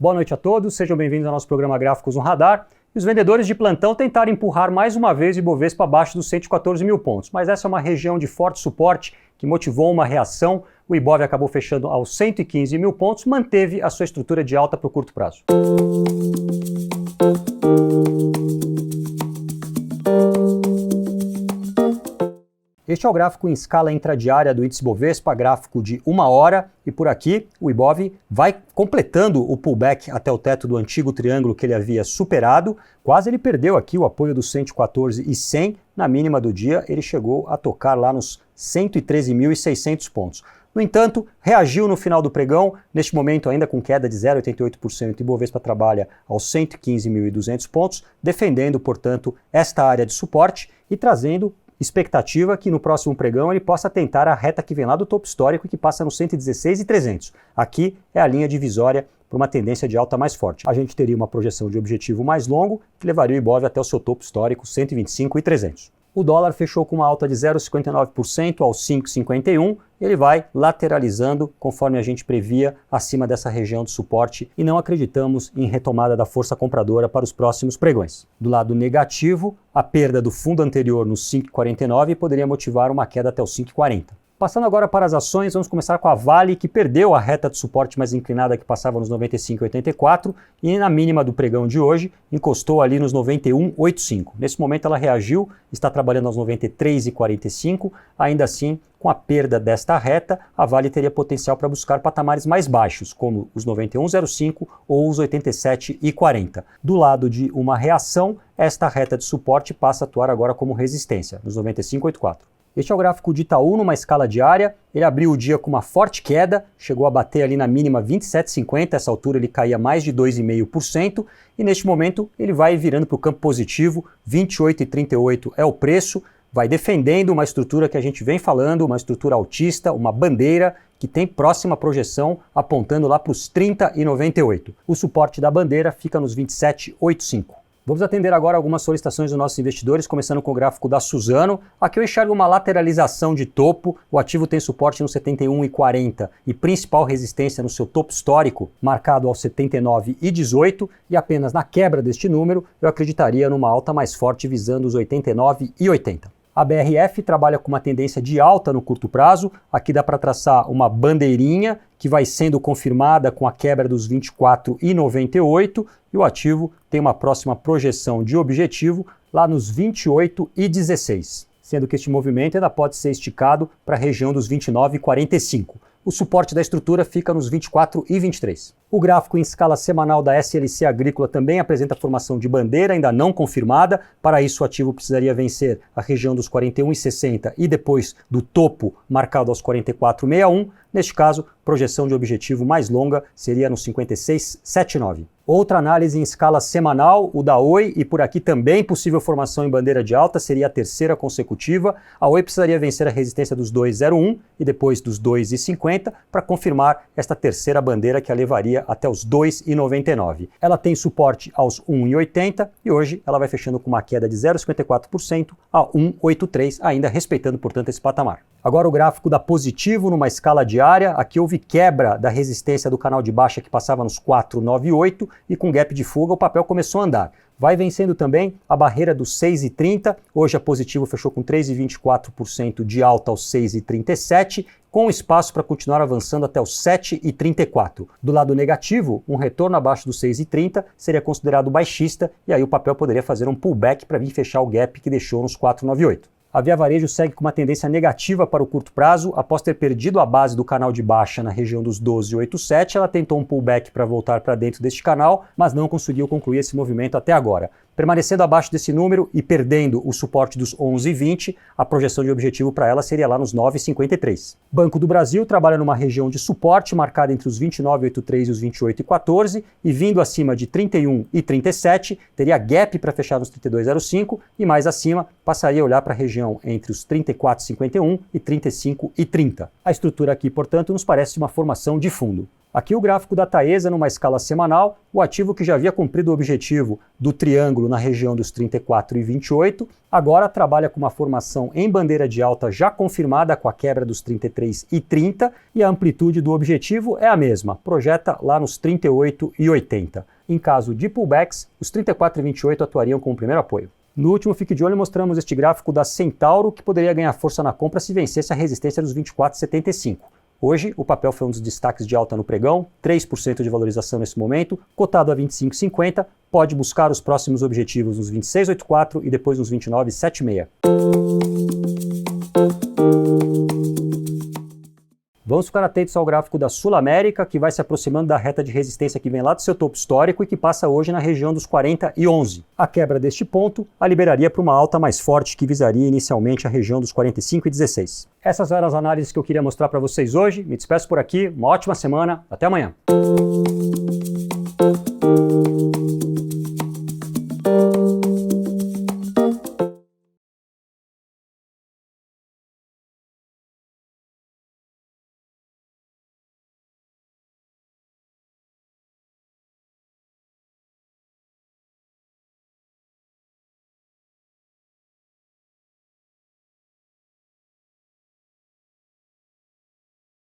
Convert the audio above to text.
Boa noite a todos, sejam bem-vindos ao nosso programa Gráficos no Radar. E os vendedores de plantão tentaram empurrar mais uma vez o Ibovespa abaixo dos 114 mil pontos, mas essa é uma região de forte suporte que motivou uma reação. O Ibov acabou fechando aos 115 mil pontos, manteve a sua estrutura de alta para o curto prazo. Este é o gráfico em escala intradiária do índice Bovespa, gráfico de 1 hora, e por aqui o Ibov vai completando o pullback até o teto do antigo triângulo que ele havia superado. Quase ele perdeu aqui o apoio dos 114.100, na mínima do dia ele chegou a tocar lá nos 113.600 pontos. No entanto, reagiu no final do pregão, neste momento ainda com queda de 0,88%, e Ibovespa trabalha aos 115.200 pontos, defendendo, portanto, esta área de suporte e trazendo expectativa que no próximo pregão ele possa tentar a reta que vem lá do topo histórico e que passa nos 116.300. Aqui é a linha divisória para uma tendência de alta mais forte. A gente teria uma projeção de objetivo mais longo que levaria o Ibov até o seu topo histórico 125.300. O dólar fechou com uma alta de 0,59% aos 5,51. Ele vai lateralizando, conforme a gente previa, acima dessa região de suporte e não acreditamos em retomada da força compradora para os próximos pregões. Do lado negativo, a perda do fundo anterior nos 5,49 poderia motivar uma queda até os 5,40. Passando agora para as ações, vamos começar com a Vale, que perdeu a reta de suporte mais inclinada que passava nos 95,84 e na mínima do pregão de hoje encostou ali nos 91,85. Nesse momento ela reagiu, está trabalhando aos 93,45, ainda assim, com a perda desta reta, a Vale teria potencial para buscar patamares mais baixos, como os 91,05 ou os 87,40. Do lado de uma reação, esta reta de suporte passa a atuar agora como resistência, nos 95,84. Este é o gráfico de Itaú numa escala diária. Ele abriu o dia com uma forte queda, chegou a bater ali na mínima 27,50, essa altura ele caía mais de 2,5%, e neste momento ele vai virando para o campo positivo, 28,38 é o preço, vai defendendo uma estrutura que a gente vem falando, uma estrutura altista, uma bandeira que tem próxima projeção apontando lá para os 30,98. O suporte da bandeira fica nos 27,85. Vamos atender agora algumas solicitações dos nossos investidores, começando com o gráfico da Suzano. Aqui eu enxergo uma lateralização de topo, o ativo tem suporte no 71,40 e principal resistência no seu topo histórico, marcado aos 79,18, e apenas na quebra deste número eu acreditaria numa alta mais forte visando os 89,80. A BRF trabalha com uma tendência de alta no curto prazo, aqui dá para traçar uma bandeirinha que vai sendo confirmada com a quebra dos 24,98 e o ativo tem uma próxima projeção de objetivo lá nos 28,16, sendo que este movimento ainda pode ser esticado para a região dos 29,45. O suporte da estrutura fica nos 24,23. O gráfico em escala semanal da SLC Agrícola também apresenta formação de bandeira ainda não confirmada. Para isso, o ativo precisaria vencer a região dos 41,60 e depois do topo marcado aos 44,61. Neste caso, projeção de objetivo mais longa seria nos 56,79. Outra análise em escala semanal, o da Oi, e por aqui também possível formação em bandeira de alta, seria a terceira consecutiva. A Oi precisaria vencer a resistência dos 2,01 e depois dos 2,50 para confirmar esta terceira bandeira que a levaria até os 2,99. Ela tem suporte aos 1,80 e hoje ela vai fechando com uma queda de 0,54% a 1,83, ainda respeitando, portanto, esse patamar. Agora o gráfico da Positivo numa escala diária, aqui houve quebra da resistência do canal de baixa que passava nos 4,98 e com gap de fuga o papel começou a andar. Vai vencendo também a barreira dos 6,30, hoje a Positivo fechou com 3,24% de alta aos 6,37, com espaço para continuar avançando até os 7,34. Do lado negativo, um retorno abaixo dos 6,30 seria considerado baixista e aí o papel poderia fazer um pullback para vir fechar o gap que deixou nos 4,98. A Via Varejo segue com uma tendência negativa para o curto prazo. Após ter perdido a base do canal de baixa na região dos 12,87, ela tentou um pullback para voltar para dentro deste canal, mas não conseguiu concluir esse movimento até agora. Permanecendo abaixo desse número e perdendo o suporte dos 11,20, a projeção de objetivo para ela seria lá nos 9,53. Banco do Brasil trabalha numa região de suporte marcada entre os 29,83 e os 28,14 e vindo acima de 31,37, teria gap para fechar nos 32,05 e mais acima passaria a olhar para a região entre os 34,51 e 35,30. A estrutura aqui, portanto, nos parece uma formação de fundo. Aqui o gráfico da Taesa numa escala semanal, o ativo que já havia cumprido o objetivo do triângulo na região dos 34,28, agora trabalha com uma formação em bandeira de alta já confirmada com a quebra dos 33,30 e a amplitude do objetivo é a mesma, projeta lá nos 38,80. Em caso de pullbacks, os 34,28 atuariam como primeiro apoio. No último Fique de Olho mostramos este gráfico da Centauro que poderia ganhar força na compra se vencesse a resistência dos 24,75. Hoje, o papel foi um dos destaques de alta no pregão, 3% de valorização nesse momento, cotado a 25,50, pode buscar os próximos objetivos nos 26,84 e depois nos 29,76. Vamos ficar atentos ao gráfico da Sul América, que vai se aproximando da reta de resistência que vem lá do seu topo histórico e que passa hoje na região dos 40,11. A quebra deste ponto a liberaria para uma alta mais forte que visaria inicialmente a região dos 45,16. Essas eram as análises que eu queria mostrar para vocês hoje. Me despeço por aqui, uma ótima semana, até amanhã!